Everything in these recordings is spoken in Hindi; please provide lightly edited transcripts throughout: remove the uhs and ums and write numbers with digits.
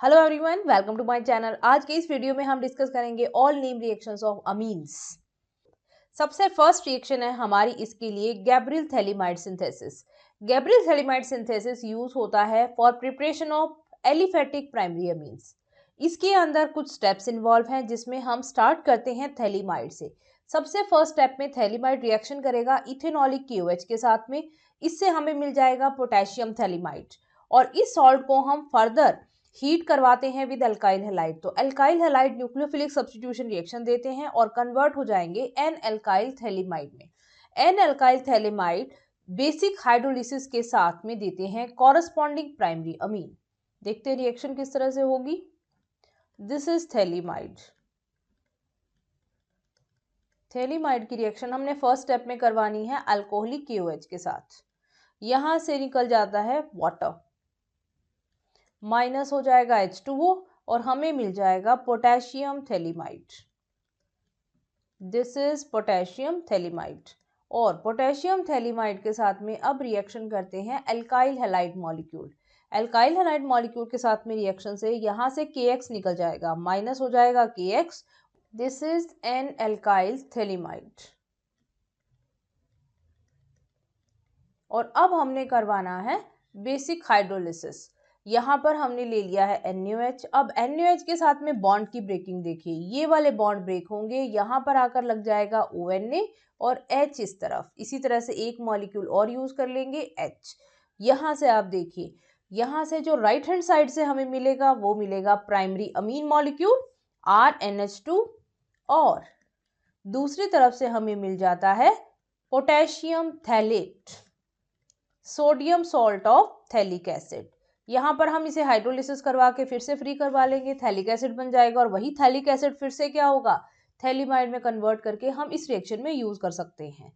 Hello everyone, welcome to my channel. आज के इस वीडियो में हम डिस्कस करेंगे all name reactions of amines. सबसे फर्स्ट रिएक्शन है हमारी इसके लिए Gabriel phthalimide synthesis. Gabriel phthalimide synthesis use होता है for preparation of aliphatic primary amines. इसके अंदर कुछ स्टेप्स इन्वॉल्व हैं जिसमें हम स्टार्ट करते हैं थैलीमाइड से। सबसे फर्स्ट स्टेप में थैलीमाइड रिएक्शन करेगा इथेनॉलिक KOH के साथ में। इससे हमें मिल जाएगा पोटेशियम थैलीमाइड और इस सॉल्ट को हम फर्दर हीट करवाते हैं विद अल्काइल हैलाइड। तो alkyl halide nucleophilic substitution reaction देते हैं और कन्वर्ट हो जाएंगे एन अल्काइल थैलीमाइड में। N alkyl phthalimide basic hydrolysis के साथ में देते हैं कॉरस्पॉन्डिंग प्राइमरी अमीन। देखते हैं रिएक्शन किस तरह से होगी। This is phthalimide. थैलीमाइड की रिएक्शन हमने फर्स्ट स्टेप में करवानी है अल्कोहलिक KOH के साथ। यहां से निकल जाता है वाटर, माइनस हो जाएगा H2O और हमें मिल जाएगा potassium phthalimide. This is potassium phthalimide. और पोटेशियम थैलीमाइड के साथ में अब रिएक्शन करते हैं alkyl halide molecule. Alkyl halide molecule के साथ में रिएक्शन से यहां से KX निकल जाएगा, माइनस हो जाएगा KX। This is an alkyl phthalimide. और अब हमने करवाना है बेसिक हाइड्रोलिसिस। यहाँ पर हमने ले लिया है NaOH। अब NaOH के साथ में बॉन्ड की ब्रेकिंग देखिए, ये वाले बॉन्ड ब्रेक होंगे, यहाँ पर आकर लग जाएगा ONA और H इस तरफ। इसी तरह से एक मॉलिक्यूल और यूज कर लेंगे H। यहाँ से आप देखिए, यहाँ से जो राइट हैंड साइड से हमें मिलेगा वो मिलेगा प्राइमरी अमीन मॉलिक्यूल RNH2 और दूसरी तरफ से हमें मिल जाता है potassium phthalate, sodium salt of phthalic acid. यहाँ पर हम इसे हाइड्रोलिसिस करवा के फिर से फ्री करवा लेंगे, थैलिक एसिड बन जाएगा और वही थैलिक एसिड फिर से क्या होगा, थैलीमाइड में कन्वर्ट करके हम इस रिएक्शन में यूज कर सकते हैं।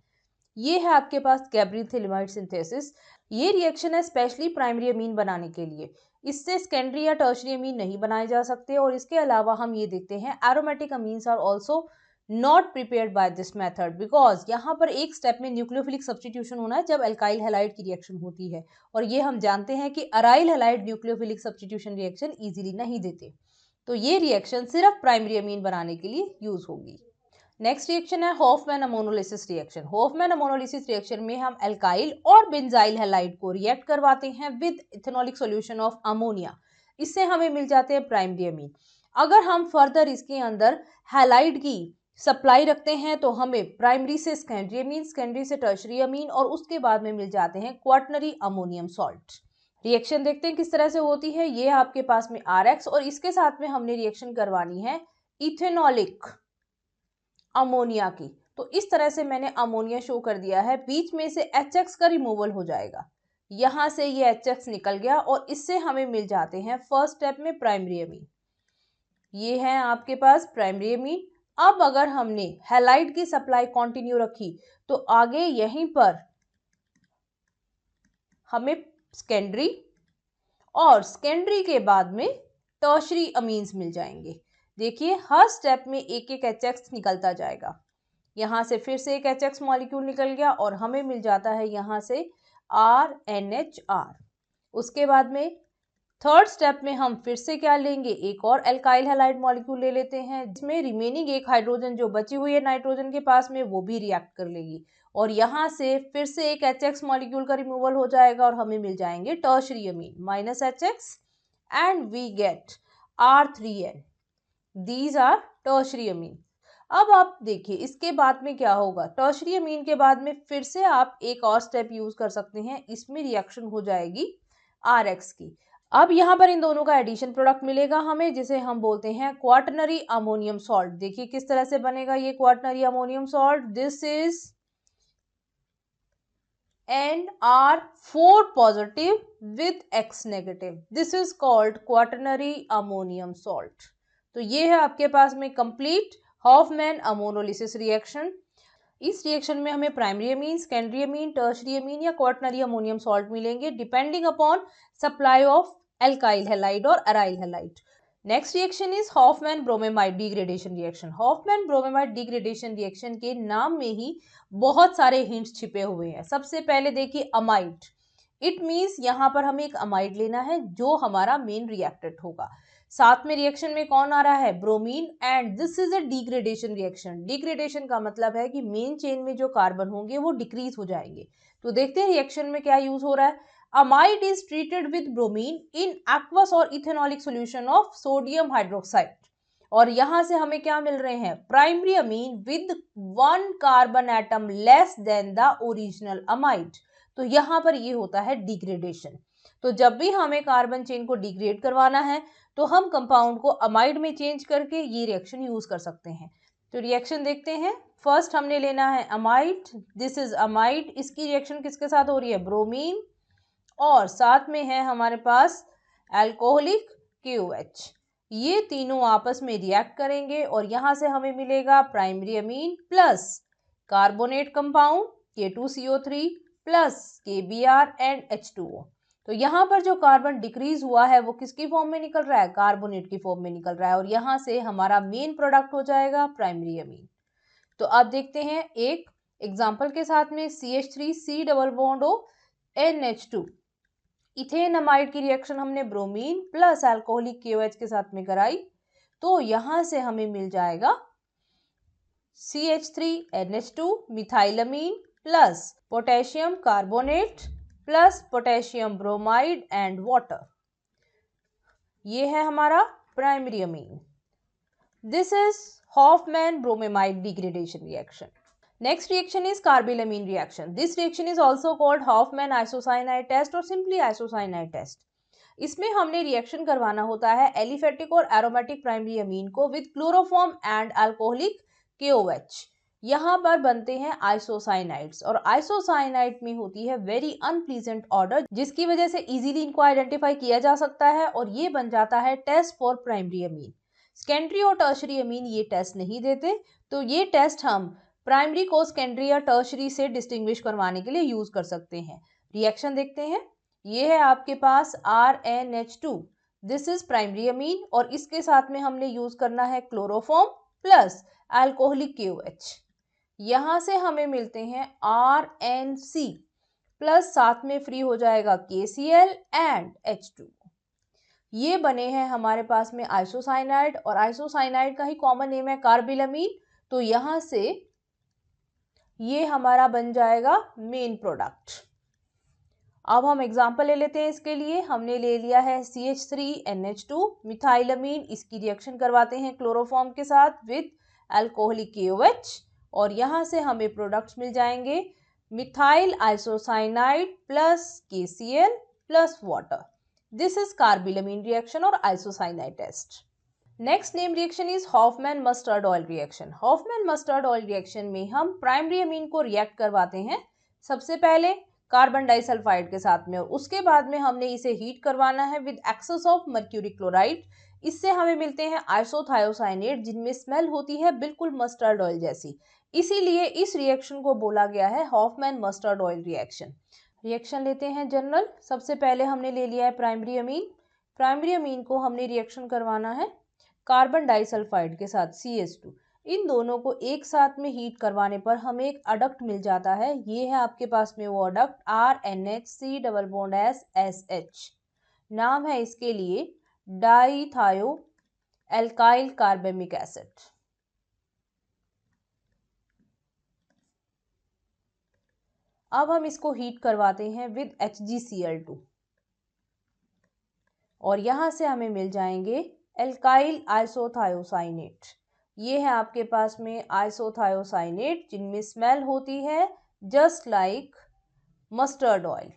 ये है आपके पास गैब्रियल थैलीमाइड सिंथेसिस। ये रिएक्शन है स्पेशली प्राइमरी अमीन बनाने के लिए। इससे सेकेंडरी या टर्शरी अमीन नहीं बनाए जा सकते। और इसके अलावा हम ये देखते हैं aromatic amines are also not prepared by this method because यहाँ पर एक स्टेप में न्यूक्लियोफिलिक सब्स्टिट्यूशन होना है जब अल्काइल हैलाइड की रिएक्शन होती है। और ये हम जानते हैं कि aryl halide nucleophilic substitution reaction easily नहीं देते। तो ये रिएक्शन सिर्फ प्राइमरी अमीन बनाने के लिए यूज होगी। नेक्स्ट रिएक्शन है Hofmann ammonolysis reaction. Hofmann ammonolysis reaction में हम अल्काइल और बेंजाइल हैलाइड को रिएक्ट करवाते हैं with ethanolic solution of ammonia. इससे हमें मिल जाते हैं प्राइमरी अमीन। अगर हम फर्दर इसके अंदर हैलाइड की सप्लाई रखते हैं तो हमें प्राइमरी से सेकेंडरी अमीन, सेकेंडरी से टर्शरी अमीन और उसके बाद में मिल जाते हैं क्वाटर्नरी अमोनियम सॉल्ट। रिएक्शन देखते हैं किस तरह से होती है। ये आपके पास में RX और इसके साथ में हमने रिएक्शन करवानी है इथेनॉलिक अमोनिया की। तो इस तरह से मैंने अमोनिया शो कर दिया है, बीच में से HX का रिमूवल हो जाएगा। यहां से ये HX निकल गया और इससे हमें मिल जाते हैं फर्स्ट स्टेप में प्राइमरी अमीन। ये है आपके पास प्राइमरी अमीन। अब अगर हमने हैलाइड की सप्लाई कंटिन्यू रखी तो आगे यहीं पर हमें सेकेंडरी और सेकेंडरी के बाद में टर्शरी अमीन्स मिल जाएंगे। देखिए हर स्टेप में एक एक HX निकलता जाएगा। यहां से फिर से एक HX मॉलिक्यूल निकल गया और हमें मिल जाता है यहां से RNHR। उसके बाद में थर्ड स्टेप में हम फिर से क्या लेंगे, एक और अल्काइल हैलाइड मॉलिक्यूल ले लेते हैं जिसमें रिमेनिंग एक हाइड्रोजन जो बची हुई है नाइट्रोजन के पास में वो भी रिएक्ट कर लेगी। और यहाँ से फिर से एक HX मॉलिक्यूल का रिमूवल हो जाएगा और हमें मिल जाएंगे tertiary amine minus HX and we get R3N। These are tertiary amine. अब आप देखिए इसके बाद में क्या होगा, टर्शरी अमीन के बाद में फिर से आप एक और स्टेप यूज कर सकते हैं। इसमें रिएक्शन हो जाएगी RX की। अब यहाँ पर इन दोनों का एडिशन प्रोडक्ट मिलेगा हमें जिसे हम बोलते हैं क्वाटर्नरी अमोनियम सॉल्ट। देखिए किस तरह से बनेगा ये quaternary ammonium salt. This is NR4 positive with X negative. This is called quaternary ammonium salt. तो ये है आपके पास में कंप्लीट हॉफमैन अमोनोलिसिस रिएक्शन। इस रिएक्शन में हमें primary amine, secondary amine, tertiary amine या क्वाटर्नरी अमोनियम सॉल्ट मिलेंगे depending upon supply of alkyl halide और aryl halide. Next reaction is Hofmann bromamide degradation reaction. Hofmann bromamide degradation reaction के नाम में ही बहुत सारे हिंट्स छिपे हुए हैं। सबसे पहले देखिए अमाइड, इट मीन्स यहाँ पर हमें एक अमाइड लेना है जो हमारा मेन रिएक्टेंट होगा। साथ में रिएक्शन में कौन आ रहा है, bromine, and this is a degradation reaction. Degradation का मतलब है कि मेन चेन में जो कार्बन होंगे वो डिक्रीज हो जाएंगे। तो देखते हैं रिएक्शन में क्या यूज हो रहा है। Amide is treated with bromine in aqueous or ethanolic solution of sodium hydroxide, और यहां से हमें क्या मिल रहे हैं, primary amine with 1 carbon atom less than the original amide. तो यहां पर ये होता है डिग्रेडेशन। तो जब भी हमें कार्बन चेन को डिग्रेड करवाना है तो हम कंपाउंड को अमाइड में चेंज करके ये रिएक्शन यूज कर सकते हैं। तो रिएक्शन देखते हैं। फर्स्ट हमने लेना है अमाइड, दिस इज अमाइड, इसकी रिएक्शन किसके साथ हो रही है, ब्रोमीन, और साथ में है हमारे पास अल्कोहलिक KOH। ये तीनों आपस में रिएक्ट करेंगे और यहां से हमें मिलेगा primary amine plus carbonate compound K2CO3 plus KBr and H2O। तो यहाँ पर जो कार्बन डिक्रीज हुआ है वो किसकी फॉर्म में निकल रहा है, कार्बोनेट की फॉर्म में निकल रहा है, और यहाँ से हमारा मेन प्रोडक्ट हो जाएगा प्राइमरी अमीन। तो आप देखते हैं एक एग्जाम्पल के साथ में CH3C double bond O NH2, ethane amide की रिएक्शन हमने ब्रोमीन प्लस अल्कोहलिक KOH के साथ में कराई, तो यहां से हमें मिल जाएगा CH3NH2 methylamine plus potassium carbonate plus potassium bromide and water. ये है हमारा primary amine. This is Hofmann bromamide degradation reaction. Next reaction is carbylamine reaction. This reaction is also called Hoffman isocyanide test और simply isocyanide test. इसमें हमने रिएक्शन करवाना होता है एलिफेटिक और एरोमेटिक प्राइमरी अमीन को with chloroform and alcoholic KOH। यहाँ पर बनते हैं आइसोसाइनाइड्स, और आइसोसाइनाइड में होती है वेरी अनप्लीजेंट ऑर्डर, जिसकी वजह से इजीली इनको आइडेंटिफाई किया जा सकता है और ये बन जाता है test for primary amine. Secondary और टर्शरी अमीन ये टेस्ट नहीं देते, तो ये टेस्ट हम प्राइमरी को सेकेंडरी या टर्शरी से डिस्टिंग्विश करवाने के लिए यूज कर सकते हैं। रिएक्शन देखते हैं। ये है आपके पास RNH2, this is primary amine, और इसके साथ में हमने यूज करना है क्लोरोफॉर्म प्लस अल्कोहलिक KOH। यहां से हमें मिलते हैं RNC प्लस साथ में फ्री हो जाएगा KCl एंड H2। ये बने हैं हमारे पास में आइसोसाइनाइड, और आइसोसाइनाइड का ही कॉमन नेम है कार्बिलमीन। तो यहां से ये हमारा बन जाएगा मेन प्रोडक्ट। अब हम एग्जांपल ले लेते हैं इसके लिए। हमने ले लिया है CH3NH2 मिथाइलमीन, इसकी रिएक्शन करवाते हैं क्लोरोफॉर्म के साथ विद अल्कोहलिक KOH, और यहाँ से हमें प्रोडक्ट्स मिल जाएंगे methyl isocyanide plus KCl plus water. This is carbylamine reaction or isocyanide test. Next name reaction is Hofmann mustard oil reaction. Hofmann mustard oil reaction में हम प्राइमरी अमीन को रिएक्ट करवाते हैं सबसे पहले कार्बन डाइसल्फाइड के साथ में, और उसके बाद में हमने इसे हीट करवाना है with excess of mercuric chloride. इससे हमें मिलते हैं आइसोथायोसाइनेट, जिनमें स्मेल होती है बिल्कुल मस्टर्ड ऑयल जैसी। इसीलिए इस रिएक्शन को बोला गया है Hofmann mustard oil reaction. Reaction लेते हैं जनरल। सबसे पहले हमने ले लिया है प्राइमरी अमीन। प्राइमरी अमीन को हमने रिएक्शन करवाना है कार्बन डाइसल्फाइड के साथ CH2। इन दोनों को एक साथ में हीट करवाने पर हमें एक अडक्ट मिल जाता है। ये है आपके पास में वो adduct RNHC double bond SH। नाम है इसके लिए डाइथायो एल्काइल कार्बेमिक एसिड। अब हम इसको हीट करवाते हैं विद HgCl2, और यहां से हमें मिल जाएंगे एल्काइल आइसोथायोसाइनेट। ये है आपके पास में आइसोथायोसाइनेट, जिनमें स्मेल होती है जस्ट लाइक मस्टर्ड ऑयल।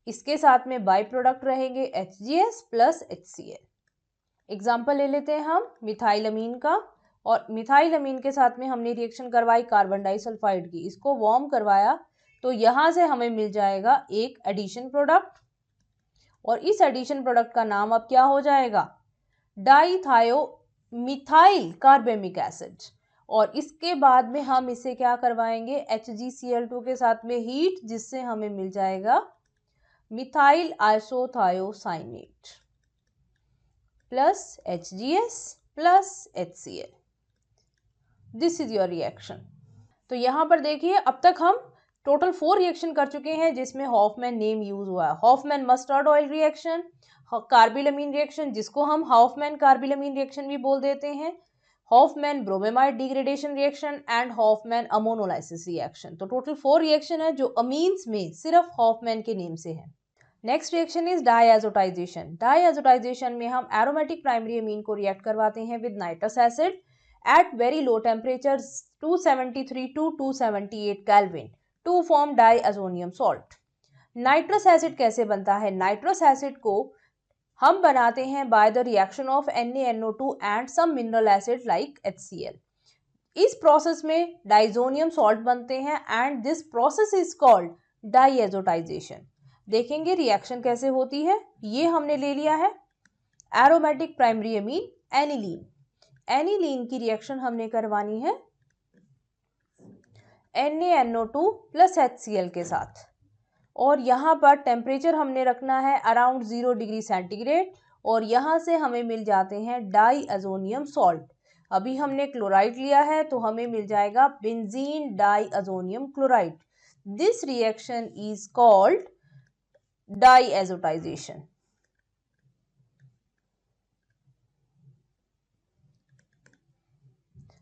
इसके साथ में बाई प्रोडक्ट रहेंगे HGS प्लस HCl। एग्जाम्पल ले लेते हैं हम मिथाइलमीन का, और मिथाइलमीन के साथ में हमने रिएक्शन करवाई कार्बन डाइसल्फाइड की, इसको वार्म करवाया, तो यहां से हमें मिल जाएगा एक एडिशन प्रोडक्ट, और इस एडिशन प्रोडक्ट का नाम अब क्या हो जाएगा, डाइथायो मिथाइल कार्बेमिक एसिड। और इसके बाद में हम इसे क्या करवाएंगे HgCl2 के साथ में हीट, जिससे हमें मिल जाएगा methyl isothiocyanate plus HGS plus HCl। This is your reaction. तो यहां पर देखिए अब तक हम टोटल 4 रिएक्शन कर चुके हैं जिसमें हॉफमैन नेम यूज हुआ है। Hofmann mustard oil reaction, carbylamine reaction जिसको हम हॉफमैन कार्बिलमीन रिएक्शन भी बोल देते हैं, Hofmann bromamide degradation reaction and Hofmann ammonolysis reaction. तो टोटल 4 रिएक्शन है जो अमीन्स में सिर्फ हॉफमैन के नेम से है। Next reaction is diazotization. Diazotization में हम एरोमेटिक प्राइमरी अमीन को रिएक्ट करवाते हैं with nitrous acid at very low temperature 273 to 278 kelvin to form diazonium salt. Nitrous acid कैसे बनता है? नाइट्रस एसिड को हम बनाते हैं by the reaction of NaNO2 and some mineral acid like HCl। इस प्रोसेस में डाइजोनियम सॉल्ट बनते हैं and this process is called diazotization. देखेंगे रिएक्शन कैसे होती है। ये हमने ले लिया है एरोमेटिक प्राइमरी अमीन एनिलीन। एनिलीन की रिएक्शन हमने करवानी है NaNO2 प्लस HCl के साथ, और यहाँ पर टेम्परेचर हमने रखना है अराउंड 0 डिग्री सेंटीग्रेड, और यहाँ से हमें मिल जाते हैं डाईएज़ोनियम सॉल्ट। अभी हमने क्लोराइड लिया है तो हमें मिल जाएगा benzene diazonium chloride. This reaction is called diazotization.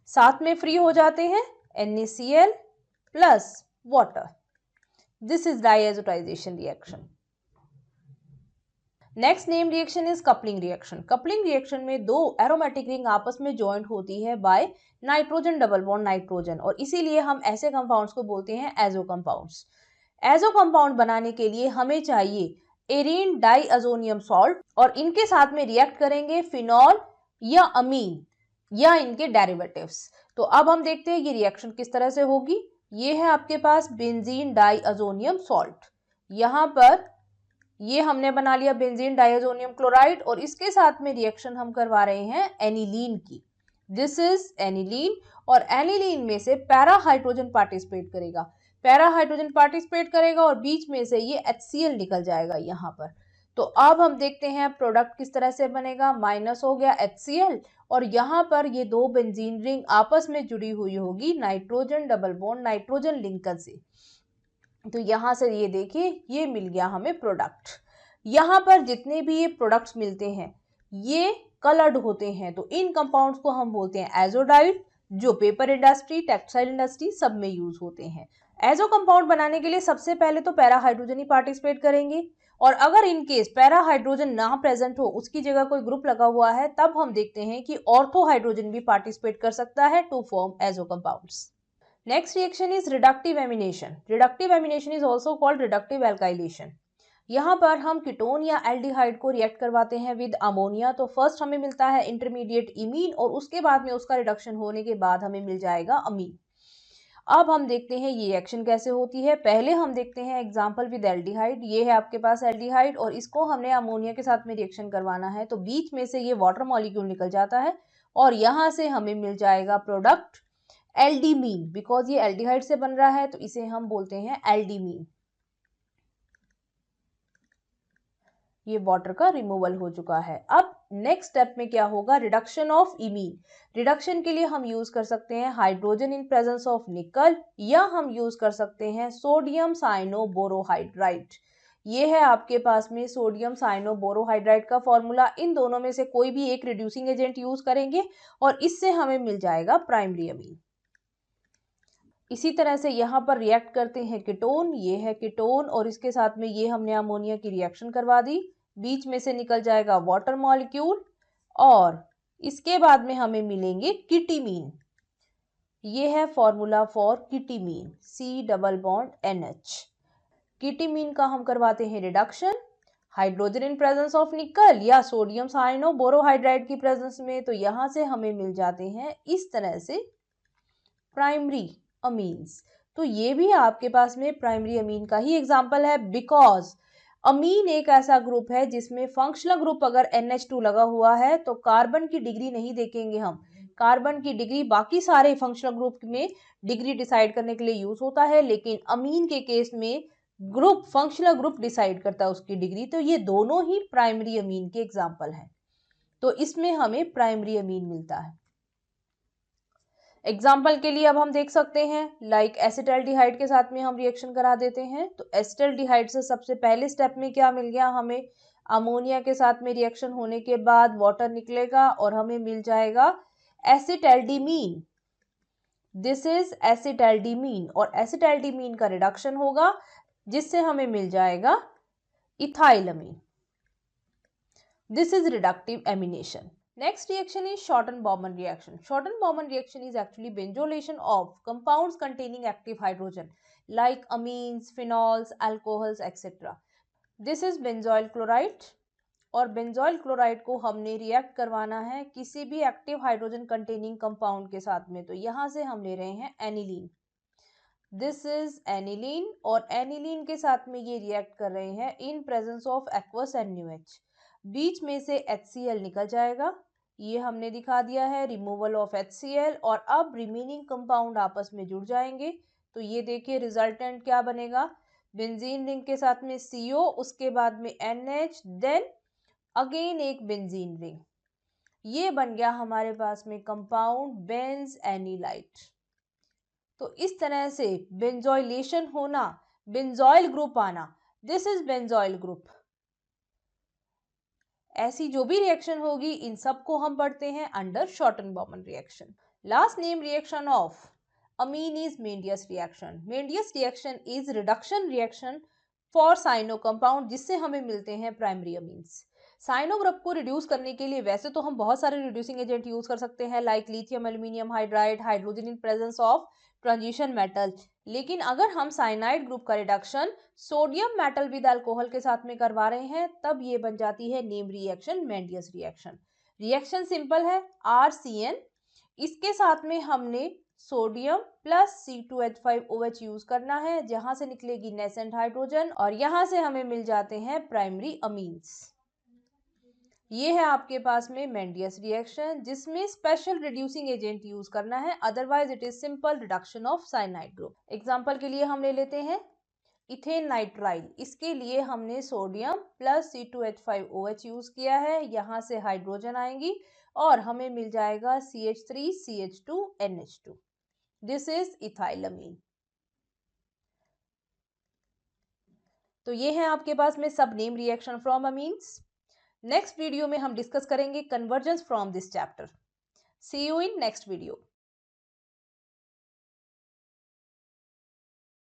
साथ में फ्री हो जाते हैं NaCl plus water. This is diazotization reaction. Next name reaction is coupling reaction. Coupling reaction में दो एरोमेटिक रिंग आपस में ज्वाइंट होती है by nitrogen double bond nitrogen, और इसीलिए हम ऐसे कंपाउंड्स को बोलते हैं एजो कंपाउंड्स। एजो कंपाउंड बनाने के लिए हमें चाहिए एरीन डाईएज़ोनियम सॉल्ट, और इनके साथ में रिएक्ट करेंगे फिनॉल या अमीन या इनके डेरिवेटिव्स। तो अब हम देखते हैं ये रिएक्शन किस तरह से होगी। ये है आपके पास बेंजीन डाईएज़ोनियम सॉल्ट। यहाँ पर ये हमने बना लिया बेंजीन डाईएज़ोनियम क्लोराइड, और इसके साथ में रिएक्शन हम करवा रहे हैं एनिलीन की। दिस इज एनिलीन, और एनिलीन में से पैरा हाइड्रोजन पार्टिसिपेट करेगा। पैरा हाइड्रोजन पार्टिसिपेट करेगा और बीच में से ये HCl निकल जाएगा यहाँ पर। तो अब हम देखते हैं प्रोडक्ट किस तरह से बनेगा। माइनस हो गया HCl, और यहाँ पर ये दो बेंजीन रिंग आपस में जुड़ी हुई होगी nitrogen double bond nitrogen linker से। तो यहाँ से ये देखिए ये मिल गया हमें प्रोडक्ट। यहाँ पर जितने भी ये प्रोडक्ट्स मिलते हैं ये कलर्ड होते हैं, तो इन कंपाउंड्स को हम बोलते हैं एजोडाइड, जो पेपर इंडस्ट्री टेक्सटाइल इंडस्ट्री सब में यूज होते हैं। एजो कंपाउंड बनाने के लिए सबसे पहले तो पैरा हाइड्रोजन ही पार्टिसिपेट करेंगे, और अगर इन केस पैरा हाइड्रोजन ना प्रेजेंट हो, उसकी जगह कोई ग्रुप लगा हुआ है, तब हम देखते हैं कि ऑर्थो हाइड्रोजन भी पार्टिसिपेट कर सकता है to form azo compounds. Next reaction is reductive amination. Reductive amination is also called reductive alkylation. यहाँ पर हम कीटोन या एल्डिहाइड को रिएक्ट करवाते हैं विद अमोनिया। तो फर्स्ट हमें मिलता है इंटरमीडिएट इमीन, और उसके बाद में उसका रिडक्शन होने के बाद हमें मिल जाएगा अमीन। अब हम देखते हैं ये रिएक्शन कैसे होती है। पहले हम देखते हैं एग्जांपल विद एल्डिहाइड। ये है आपके पास एल्डिहाइड, और इसको हमने अमोनिया के साथ में रिएक्शन करवाना है, तो बीच में से ये वाटर मॉलिक्यूल निकल जाता है, और यहाँ से हमें मिल जाएगा प्रोडक्ट एल्डीमीन। बिकॉज ये एल्डिहाइड से बन रहा है तो इसे हम बोलते हैं एल्डीमीन। ये वाटर का रिमूवल हो चुका है। अब नेक्स्ट स्टेप में क्या होगा, रिडक्शन ऑफ इमीन। रिडक्शन के लिए हम यूज कर सकते हैं hydrogen in presence of nickel, या हम यूज कर सकते हैं सोडियम साइनोबोरोहाइड्राइड। ये है आपके पास में सोडियम साइनोबोरोहाइड्राइड का फॉर्मूला। इन दोनों में से कोई भी एक रिड्यूसिंग एजेंट यूज करेंगे और इससे हमें मिल जाएगा प्राइमरी अमीन। इसी तरह से यहाँ पर रिएक्ट करते हैं कीटोन। ये है कीटोन, और इसके साथ में ये हमने अमोनिया की रिएक्शन करवा दी, बीच में से निकल जाएगा वाटर मॉलिक्यूल, और इसके बाद में हमें मिलेंगे कीटीमीन। ये है formula for ketimine, C double bond NH। Ketimine का हम करवाते हैं reduction hydrogen in presence of nickel या सोडियम साइनोबोरोहाइड्राइड की प्रेजेंस में, तो यहाँ से हमें मिल जाते हैं इस तरह से प्राइमरी अमीन्स। तो ये भी आपके पास में प्राइमरी अमीन का ही एग्जांपल है, बिकॉज अमीन एक ऐसा ग्रुप है जिसमें फंक्शनल ग्रुप अगर NH2 लगा हुआ है तो कार्बन की डिग्री नहीं देखेंगे हम। कार्बन की डिग्री बाकी सारे फंक्शनल ग्रुप में डिग्री डिसाइड करने के लिए यूज होता है, लेकिन अमीन के केस में ग्रुप फंक्शनल ग्रुप डिसाइड करता है उसकी डिग्री। तो ये दोनों ही प्राइमरी अमीन के एग्जाम्पल हैं, तो इसमें हमें प्राइमरी अमीन मिलता है। एग्जाम्पल के लिए अब हम देख सकते हैं लाइक एसिटाल्डिहाइड के साथ में हम रिएक्शन करा देते हैं। तो एसिटाल्डिहाइड से सबसे पहले स्टेप में क्या मिल गया हमें, अमोनिया के साथ में रिएक्शन होने के बाद वाटर निकलेगा और हमें मिल जाएगा एसिटाल्डिमीन। दिस इज एसिटाल्डिमीन और एसिटाल्डिमीन का रिडक्शन होगा जिससे हमें मिल जाएगा ethylamine. This is reductive amination. Next reaction is Schotten-Baumann reaction. Schotten-Baumann reaction is actually benzolation of compounds containing active hydrogen like amines, phenols, alcohols, etc. This is benzoyl chloride और बेंजोइल क्लोराइड को हमने रिएक्ट करवाना है किसी भी एक्टिव हाइड्रोजन कंटेनिंग कंपाउंड के साथ में। तो यहाँ से हम ले रहे हैं एनिलीन। दिस इज एनिलीन और एनिलीन के साथ में ये रिएक्ट कर रहे हैं इन प्रेजेंस ऑफ एक्वस NaOH। बीच में से HCl निकल जाएगा, ये हमने दिखा दिया है, रिमूवल ऑफ HCl। और अब रिमेनिंग कंपाउंड आपस में जुड़ जाएंगे। तो ये देखिए रिजल्टेंट क्या बनेगा, बेंजीन रिंग के साथ में CO, उसके बाद में NH, देन अगेन एक बेंजीन रिंग। ये बन गया हमारे पास में कंपाउंड बेंज एनिलाइट। तो इस तरह से बेंजोइलेशन होना, बेंजोइल ग्रुप आना, दिस इज बेंजोइल ग्रुप। ऐसी जो भी रिएक्शन होगी इन सब को हम पढ़ते हैं under Schotten Baumann reaction. Last name reaction of amine is Mendius reaction. Mendius reaction is reduction reaction for cyano compound जिससे हमें मिलते हैं प्राइमरी अमीन्स। साइनो ग्रुप को रिड्यूस करने के लिए वैसे तो हम बहुत सारे रिड्यूसिंग एजेंट यूज कर सकते हैं like lithium aluminium hydride, hydrogen in presence of transition metal, लेकिन अगर हम साइनाइड ग्रुप का reduction sodium metal with alcohol के साथ में करवा रहे हैं तब ये बन जाती है name reaction Mendius reaction. Reaction simple है, RCN, इसके साथ में हमने सोडियम प्लस C2H5OH यूज करना है जहां से निकलेगी नेसेंट हाइड्रोजन और यहां से हमें मिल जाते हैं प्राइमरी अमीन्स। ये है आपके पास में मेंडियस रिएक्शन जिसमें स्पेशल रिड्यूसिंग एजेंट यूज करना है, otherwise it is simple reduction of cyanide group. Example के लिए हम ले लेते हैं इथेन नाइट्राइल। इसके लिए हमने सोडियम प्लस C2H5OH यूज किया है, यहां से हाइड्रोजन आएंगी और हमें मिल जाएगा CH3CH2NH2। This is ethylamine. तो ये है आपके पास में सब name reaction from amines. Next video में हम डिस्कस करेंगे convergence from this chapter. See you in next video.